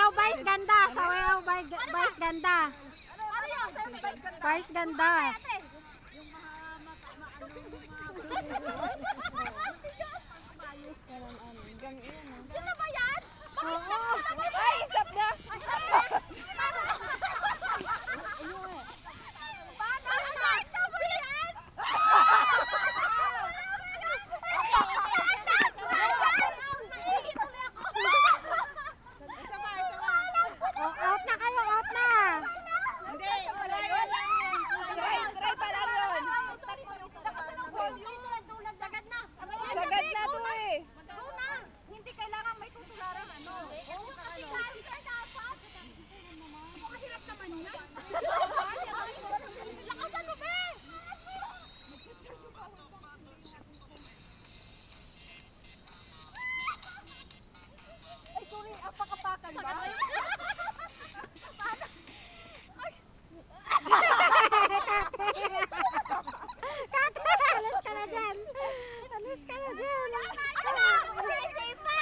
Sayaw Vice ganda. Sayaw Vice ganda. Vice ganda. Sino ba yan? Oo. Ay, isap na. Out na kayo, out na. Hindi, wala yun. Try pa lang yun. Sagad na to eh. Hindi kailangan may tutularan ano. Mahirap naman yan. Lakasan mo ba? Ay, sorry, apakapakan ba? Kate, alis ka na dyan. Alis ka na dyan. Ano ba? Sinisafe pa!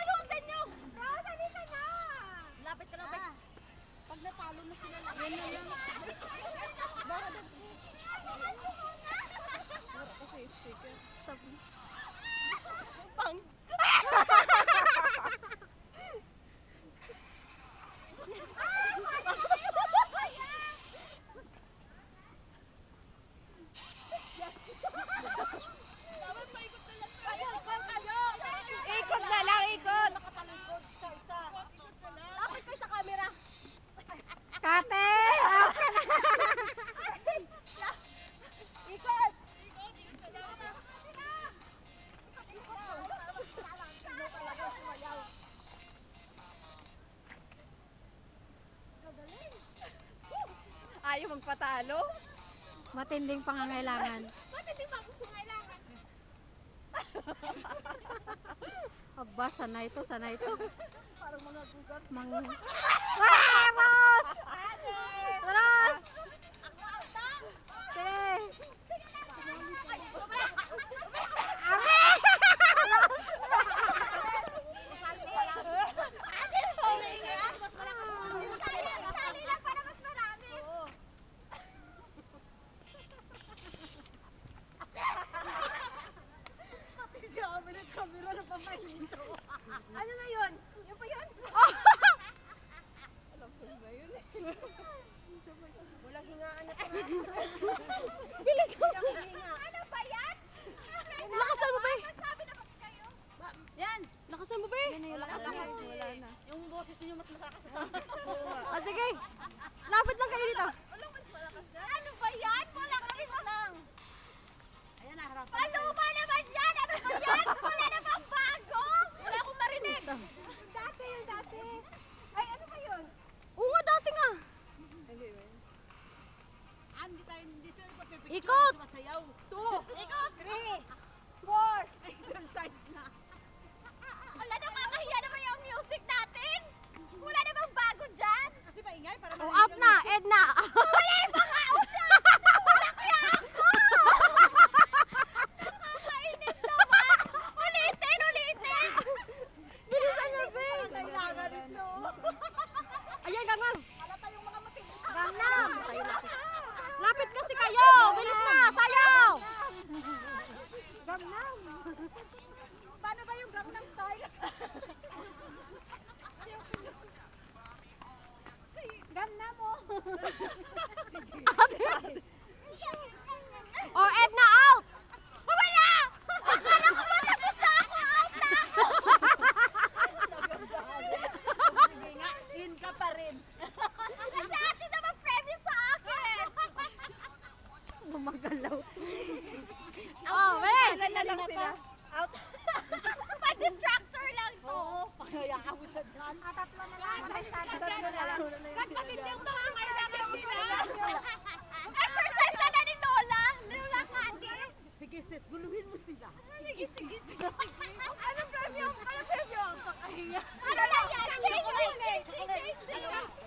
Alutan nyo! Salita na! Lapit ka lang. Pag natalo na sila lang. Yan na lang. Pang! Ikot na lang, ikot. Lapit kayo sa camera. Kate, out ka na. Ikot! Ayaw magpatalo. Matinding pangangailangan. Ba't hindi ba gusto kailangan? Aba, sanay to, sanay to. Parang mga gugat. Ah, Ros! Ros! Ako ata! Sige. Sali lang para mas marami. Pati siya kami ng camera na pamahinto. Ano na yun? Yung pa yun? Alam ko na yun eh. Walang hingaan na pala. Bilis ko. Ano ba yan? Lakasan mo ba eh? Sabi na kasi kayo. Yan, lakasan mo ba eh? Wala na. Yung boses niyo mas malakas sa Ah, sige. Lapit lang kayo dito. Walang mas malakas dyan. Ano ba yan? Malakas lang. Ayan na, harap. Paluma naman yan! Ano ba yan? Wala namang bago! Wala akong marinig. Dati yun, dati. Ay, ano ba yun? Oo nga, dati nga. Hindi sila papipicture. Ikot! Masayaw. 2. Ikot! 3. 4. Exercise na. Wala, nakakahiya naman yung music natin. Wala namang bago dyan. Kasi maingay para Oh, up na, Edna. wala yung mga out na! Wala kaya ako! Nakakainis naman! Ulitin! Bilisan niyo, Bing. Kailangan nito. Ayan, gangang. Halata yung mga matindi. Gangnam. Lapit kasi kayo. Bilis na, sayaw. Gangnam. Paano ba yung Gangnam Style? Gangnam mo. Oh, Edna, out. Wala! Akala ko matapos na ako! Out na! Sige nga, in ka pa rin. Kasi ate naman preview sa akin. Gumagalaw. Oh, wait. Ilan na lang sila? Out. Pa-distractor lang to. Pakayaan mo siya dyan. Tatlo na lang. Tatlo na lang. Kapatid yung mga kailangan nila. Exercise na na ni Lola. Lola Candy. Sige sis, guluhin mo sila. Sige. Anong premyo? Anong premyo? Pakahiya. Ano lang yan? Sige. Ano ba yan?